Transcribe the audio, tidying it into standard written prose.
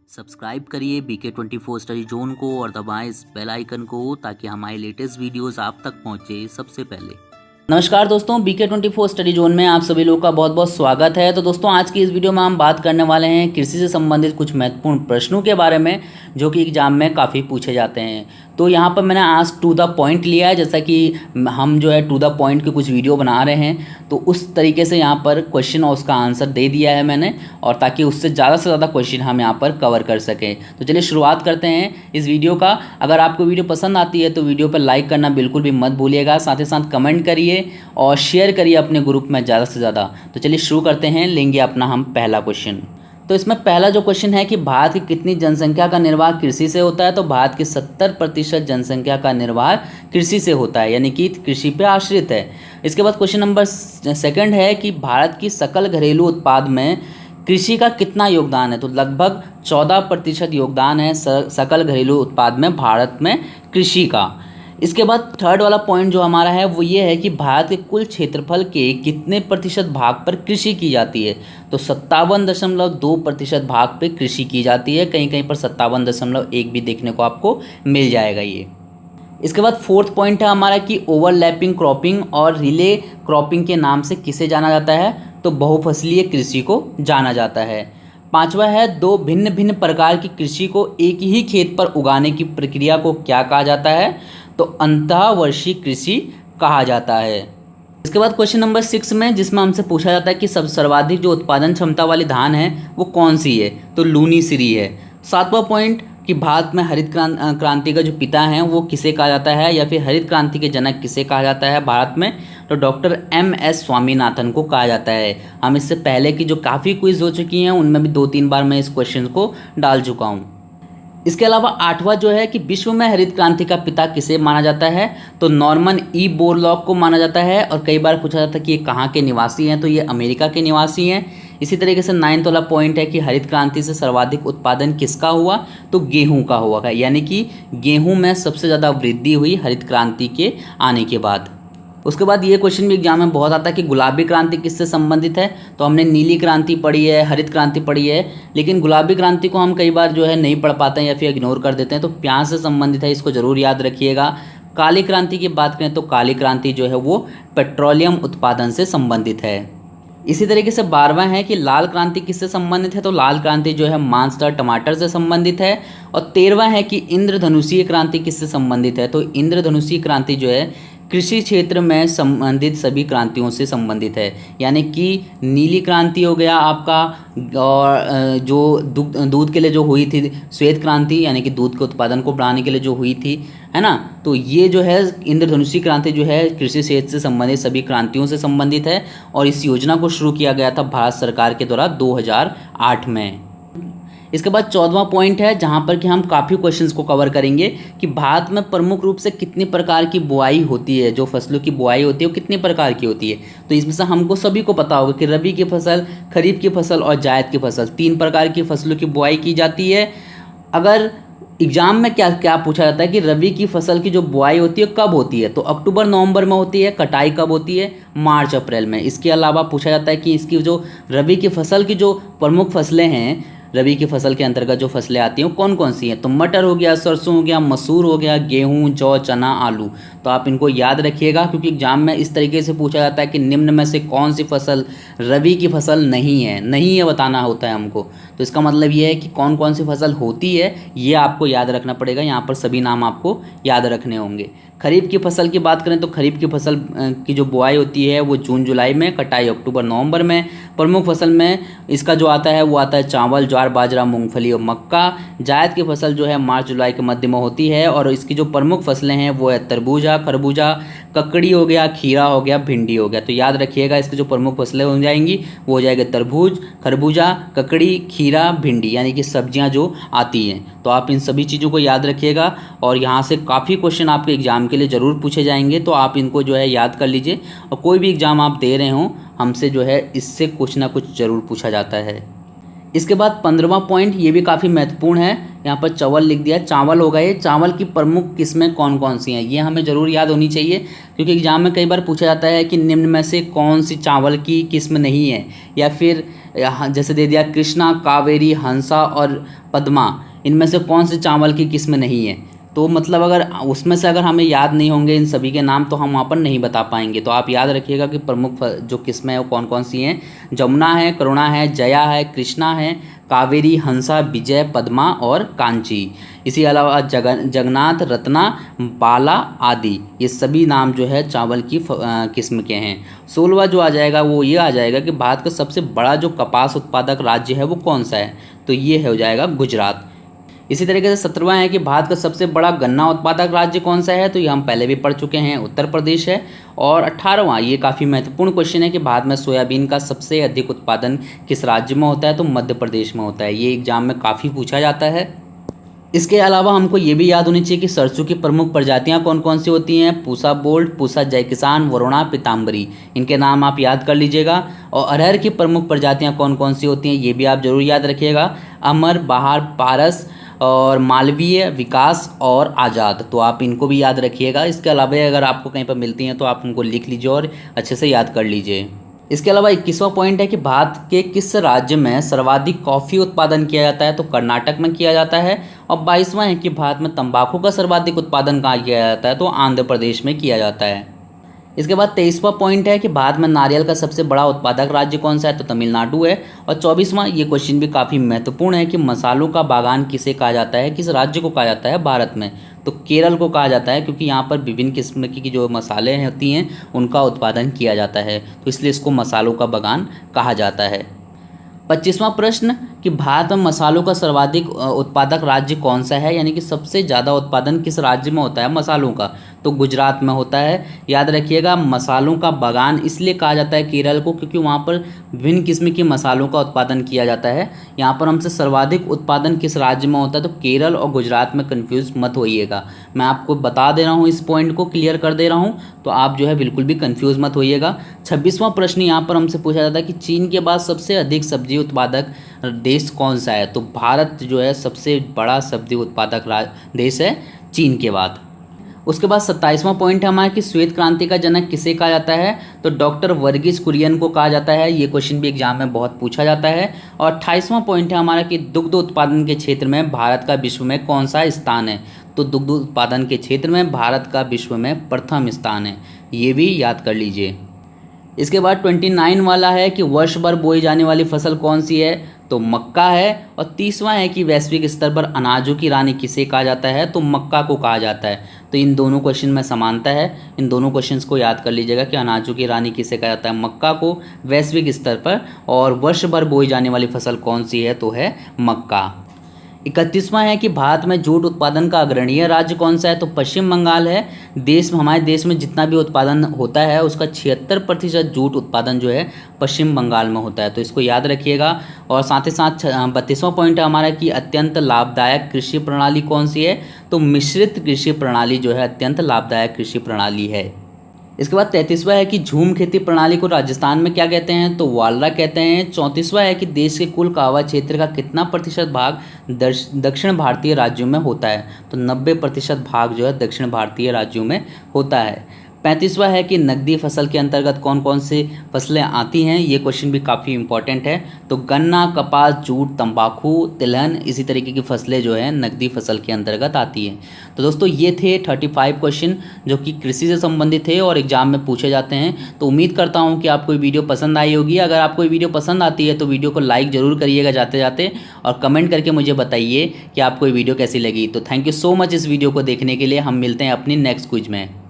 Subscribe करिए BK24 study zone को और दबाएं इस बेल आइकन को ताकि हमारे लेटेस्ट वीडियोस आप तक पहुंचे सबसे पहले। नमस्कार दोस्तों, BK24 स्टडी जोन में आप सभी लोगों का बहुत बहुत स्वागत है। तो दोस्तों, आज की इस वीडियो में हम बात करने वाले हैं कृषि से संबंधित कुछ महत्वपूर्ण प्रश्नों के बारे में जो कि एग्जाम में काफ़ी पूछे जाते हैं। तो यहाँ पर मैंने आज टू द पॉइंट लिया है, जैसा कि हम जो है टू द पॉइंट के कुछ वीडियो बना रहे हैं, तो उस तरीके से यहाँ पर क्वेश्चन और उसका आंसर दे दिया है मैंने, और ताकि उससे ज़्यादा से ज़्यादा क्वेश्चन हम यहाँ पर कवर कर सकें। तो चलिए शुरुआत करते हैं इस वीडियो का। अगर आपको वीडियो पसंद आती है तो वीडियो पर लाइक करना बिल्कुल भी मत भूलिएगा, साथ ही साथ कमेंट करिए और शेयर करिए अपने ग्रुप में ज़्यादा से ज़्यादा। तो चलिए शुरू करते हैं, लेंगे अपना हम पहला क्वेश्चन। तो इसमें पहला जो क्वेश्चन है कि भारत की कितनी जनसंख्या का निर्वाह कृषि से होता है, तो भारत की 70% जनसंख्या का निर्वाह कृषि से होता है, यानी कि कृषि पे आश्रित है। इसके बाद क्वेश्चन नंबर सेकंड है कि भारत की सकल घरेलू उत्पाद में कृषि का कितना योगदान है, तो लगभग 14% योगदान है सकल घरेलू उत्पाद में भारत में कृषि का। इसके बाद थर्ड वाला पॉइंट जो हमारा है वो ये है कि भारत के कुल क्षेत्रफल के कितने प्रतिशत भाग पर कृषि की जाती है, तो 57.2% भाग पे कृषि की जाती है। कहीं कहीं पर 57.1 भी देखने को आपको मिल जाएगा ये। इसके बाद फोर्थ पॉइंट है हमारा कि ओवरलैपिंग क्रॉपिंग और रिले क्रॉपिंग के नाम से किसे जाना जाता है, तो बहुफसलीय कृषि को जाना जाता है। पांचवा है दो भिन्न भिन्न प्रकार की कृषि को एक ही खेत पर उगाने की प्रक्रिया को क्या कहा जाता है, तो अंतःवर्षीय कृषि कहा जाता है। इसके बाद क्वेश्चन नंबर 6 में जिसमें हमसे पूछा जाता है कि सर्वाधिक जो उत्पादन क्षमता वाली धान है वो कौन सी है, तो लूनी श्री है। सातवां पॉइंट कि भारत में हरित क्रांति का जो पिता है वो किसे कहा जाता है, या फिर हरित क्रांति के जनक किसे कहा जाता है भारत में, तो डॉक्टर MS स्वामीनाथन को कहा जाता है। हम इससे पहले की जो काफ़ी क्विज हो चुकी हैं उनमें भी 2-3 बार मैं इस क्वेश्चन को डाल चुका हूँ। इसके अलावा आठवां जो है कि विश्व में हरित क्रांति का पिता किसे माना जाता है, तो नॉर्मन E बोरलॉग को माना जाता है। और कई बार पूछा जाता है कि ये कहाँ के निवासी हैं, तो ये अमेरिका के निवासी हैं। इसी तरीके से 9वां वाला पॉइंट है कि हरित क्रांति से सर्वाधिक उत्पादन किसका हुआ, तो गेहूं का हुआ है, यानी कि गेहूं में सबसे ज़्यादा वृद्धि हुई हरित क्रांति के आने के बाद। उसके बाद ये क्वेश्चन भी एग्जाम में बहुत आता है कि गुलाबी क्रांति किससे संबंधित है, तो हमने नीली क्रांति पढ़ी है, हरित क्रांति पढ़ी है, लेकिन गुलाबी क्रांति को हम कई बार जो है नहीं पढ़ पाते हैं या फिर इग्नोर कर देते हैं, तो प्याज से संबंधित है, इसको जरूर याद रखिएगा। काली क्रांति की बात करें तो काली क्रांति जो है वो पेट्रोलियम उत्पादन से संबंधित है। इसी तरीके से 12वां है कि लाल क्रांति किससे संबंधित है, तो लाल क्रांति जो है मांसदार टमाटर से संबंधित है। और 13वां है कि इंद्रधनुषीय क्रांति किससे संबंधित है, तो इंद्रधनुषीय क्रांति जो है कृषि क्षेत्र में संबंधित सभी क्रांतियों से संबंधित है, यानी कि नीली क्रांति हो गया आपका, और जो दूध के लिए जो हुई थी श्वेत क्रांति, यानी कि दूध के उत्पादन को बढ़ाने के लिए जो हुई थी, है ना, तो ये जो है इंद्रधनुषी क्रांति जो है कृषि क्षेत्र से संबंधित सभी क्रांतियों से संबंधित है। और इस योजना को शुरू किया गया था भारत सरकार के द्वारा 2008 में। इसके बाद 14वां पॉइंट है जहां पर कि हम काफ़ी क्वेश्चंस को कवर करेंगे कि भारत में प्रमुख रूप से कितने प्रकार की बुआई होती है, जो फसलों की बुआई होती है वो कितने प्रकार की होती है। तो इसमें से हमको सभी को पता होगा कि रबी की फसल, खरीफ की फसल और जायद की फसल, 3 प्रकार की फसलों की बुआई की जाती है। अगर एग्जाम में क्या क्या पूछा जाता है कि रबी की फसल की जो बुआई होती है कब होती है, तो अक्टूबर नवंबर में होती है। कटाई कब होती है, मार्च अप्रैल में। इसके अलावा पूछा जाता है कि इसकी जो रबी की फसल की जो प्रमुख फसलें हैं, रबी की फसल के अंतर्गत जो फसलें आती हैं वो कौन कौन सी हैं, तो मटर हो गया, सरसों हो गया, मसूर हो गया, गेहूं, जौ, चना, आलू। तो आप इनको याद रखिएगा क्योंकि एग्जाम में इस तरीके से पूछा जाता है कि निम्न में से कौन सी फसल रबी की फसल नहीं है बताना होता है हमको। तो इसका मतलब ये है कि कौन कौन सी फसल होती है ये आपको याद रखना पड़ेगा। यहाँ पर सभी नाम आपको याद रखने होंगे। खरीफ की फसल की बात करें तो खरीफ की फसल की जो बुआई होती है वो जून जुलाई में, कटाई अक्टूबर नवंबर में। प्रमुख फसल में इसका जो आता है वो आता है चावल, ज्वार, बाजरा, मूंगफली और मक्का। जायद की फसल जो है मार्च जुलाई के मध्य में होती है, और इसकी जो प्रमुख फसलें हैं वो है तरबूजा, खरबूजा, ककड़ी हो गया, खीरा हो गया, भिंडी हो गया। तो याद रखिएगा इसकी जो प्रमुख फसलें हो जाएंगी वो हो जाएगा तरबूज, खरबूजा, ककड़ी, खीरा, भिंडी, यानी कि सब्जियां जो आती हैं। तो आप इन सभी चीज़ों को याद रखिएगा और यहाँ से काफ़ी क्वेश्चन आपके एग्जाम के लिए ज़रूर पूछे जाएंगे, तो आप इनको जो है याद कर लीजिए। और कोई भी एग्ज़ाम आप दे रहे हों हमसे जो है इससे कुछ ना कुछ ज़रूर पूछा जाता है। इसके बाद 15वां पॉइंट ये भी काफ़ी महत्वपूर्ण है, यहाँ पर चावल लिख दिया, चावल होगा ये। चावल की प्रमुख किस्में कौन कौन सी हैं, ये हमें ज़रूर याद होनी चाहिए, क्योंकि एग्जाम में कई बार पूछा जाता है कि निम्न में से कौन सी चावल की किस्म नहीं है, या फिर जैसे दे दिया कृष्णा, कावेरी, हंसा और पद्मा, इनमें से कौन सी चावल की किस्म नहीं है। तो मतलब अगर उसमें से अगर हमें याद नहीं होंगे इन सभी के नाम तो हम वहाँ पर नहीं बता पाएंगे। तो आप याद रखिएगा कि प्रमुख जो किस्में हैं वो कौन कौन सी हैं। जमुना है, करुणा है, जया है, कृष्णा है, कावेरी, हंसा, विजय, पद्मा और कांची। इसी अलावा जगन्नाथ, रत्ना, बाला आदि, ये सभी नाम जो है चावल की किस्म के हैं। 16वां जो आ जाएगा वो ये आ जाएगा कि भारत का सबसे बड़ा जो कपास उत्पादक राज्य है वो कौन सा है, तो ये हो जाएगा गुजरात। इसी तरीके से 17वां है कि भारत का सबसे बड़ा गन्ना उत्पादक राज्य कौन सा है, तो ये हम पहले भी पढ़ चुके हैं, उत्तर प्रदेश है। और 18वां, ये काफ़ी महत्वपूर्ण क्वेश्चन है कि भारत में सोयाबीन का सबसे अधिक उत्पादन किस राज्य में होता है, तो मध्य प्रदेश में होता है। ये एग्जाम में काफ़ी पूछा जाता है। इसके अलावा हमको ये भी याद होनी चाहिए कि सरसों की प्रमुख प्रजातियां कौन कौन सी होती हैं। पूसा गोल्ड, पूसा जय किसान, वरुणा, पीताम्बरी, इनके नाम आप याद कर लीजिएगा। और अरहर की प्रमुख प्रजातियां कौन कौन सी होती हैं, ये भी आप जरूर याद रखिएगा। अमर, बहार, पारस और मालवीय, विकास और आज़ाद, तो आप इनको भी याद रखिएगा। इसके अलावा अगर आपको कहीं पर मिलती हैं तो आप उनको लिख लीजिए और अच्छे से याद कर लीजिए। इसके अलावा 21वां पॉइंट है कि भारत के किस राज्य में सर्वाधिक कॉफ़ी उत्पादन किया जाता है, तो कर्नाटक में किया जाता है। और 22वां है कि भारत में तंबाकू का सर्वाधिक उत्पादन कहाँ किया जाता है, तो आंध्र प्रदेश में किया जाता है। इसके बाद 23वां पॉइंट है कि भारत में नारियल का सबसे बड़ा उत्पादक राज्य कौन सा है, तो तमिलनाडु है। और 24वां, ये क्वेश्चन भी काफ़ी महत्वपूर्ण है कि मसालों का बागान किसे कहा जाता है, किस राज्य को कहा जाता है भारत में, तो केरल को कहा जाता है, क्योंकि यहाँ पर विभिन्न किस्म की जो मसाले होती हैं उनका उत्पादन किया जाता है, तो इसलिए इसको मसालों का बागान कहा जाता है। 25वां प्रश्न कि भारत में मसालों का सर्वाधिक उत्पादक राज्य कौन सा है, यानी कि सबसे ज़्यादा उत्पादन किस राज्य में होता है मसालों का, तो गुजरात में होता है। याद रखिएगा, मसालों का बागान इसलिए कहा जाता है केरल को, क्योंकि वहाँ पर विभिन्न किस्म के मसालों का उत्पादन किया जाता है। यहाँ पर हमसे सर्वाधिक उत्पादन किस राज्य में होता है, तो केरल और गुजरात में कन्फ्यूज़ मत होइएगा। मैं आपको बता दे रहा हूँ, इस पॉइंट को क्लियर कर दे रहा हूँ, तो आप जो है बिल्कुल भी कन्फ्यूज़ मत होइएगा। 26वां प्रश्न यहाँ पर हमसे पूछा जाता है कि चीन के बाद सबसे अधिक सब्जी उत्पादक देश कौन सा है, तो भारत जो है सबसे बड़ा सब्जी उत्पादक देश है चीन के बाद। उसके बाद 27वां पॉइंट है हमारा कि श्वेत क्रांति का जनक किसे कहा जाता है, तो डॉक्टर वर्गीस कुरियन को कहा जाता है। ये क्वेश्चन भी एग्जाम में बहुत पूछा जाता है। और 28वां पॉइंट है हमारा कि दुग्ध उत्पादन के क्षेत्र में भारत का विश्व में कौन सा स्थान है, तो दुग्ध उत्पादन के क्षेत्र में भारत का विश्व में प्रथम स्थान है, ये भी याद कर लीजिए। इसके बाद 29 वाला है कि वर्ष भर बोई जाने वाली फसल कौन सी है, तो मक्का है। और 30वां है कि वैश्विक स्तर पर अनाजों की रानी किसे कहा जाता है, तो मक्का को कहा जाता है। तो इन दोनों क्वेश्चन में समानता है, इन दोनों क्वेश्चंस को याद कर लीजिएगा कि अनाजों की रानी किसे कहा जाता है, मक्का को वैश्विक स्तर पर। और वर्ष भर बोई जाने वाली फसल कौन सी है, तो है मक्का। 31वां है कि भारत में जूट उत्पादन का अग्रणीय राज्य कौन सा है, तो पश्चिम बंगाल है। हमारे देश में जितना भी उत्पादन होता है उसका 76% जूट उत्पादन जो है पश्चिम बंगाल में होता है, तो इसको याद रखिएगा। और साथ ही साथ 32वां पॉइंट है हमारा कि अत्यंत लाभदायक कृषि प्रणाली कौन सी है, तो मिश्रित कृषि प्रणाली जो है अत्यंत लाभदायक कृषि प्रणाली है। इसके बाद 33वां है कि झूम खेती प्रणाली को राजस्थान में क्या कहते हैं, तो वालरा कहते हैं। 34वां है कि देश के कुल कहवा क्षेत्र का कितना प्रतिशत भाग दक्षिण भारतीय राज्यों में होता है, तो 90% भाग जो है दक्षिण भारतीय राज्यों में होता है। 35वां है कि नकदी फसल के अंतर्गत कौन कौन सी फसलें आती हैं, ये क्वेश्चन भी काफ़ी इंपॉर्टेंट है। तो गन्ना, कपास, जूट, तंबाकू, तिलहन, इसी तरीके की फसलें जो है नकदी फसल के अंतर्गत आती हैं। तो दोस्तों ये थे 35 क्वेश्चन जो कि कृषि से संबंधित थे और एग्जाम में पूछे जाते हैं। तो उम्मीद करता हूँ कि आपको ये वीडियो पसंद आई होगी। अगर आपको ये वीडियो पसंद आती है तो वीडियो को लाइक ज़रूर करिएगा जाते जाते, और कमेंट करके मुझे बताइए कि आपको ये वीडियो कैसी लगी। तो थैंक यू सो मच इस वीडियो को देखने के लिए। हम मिलते हैं अपनी नेक्स्ट क्विज में।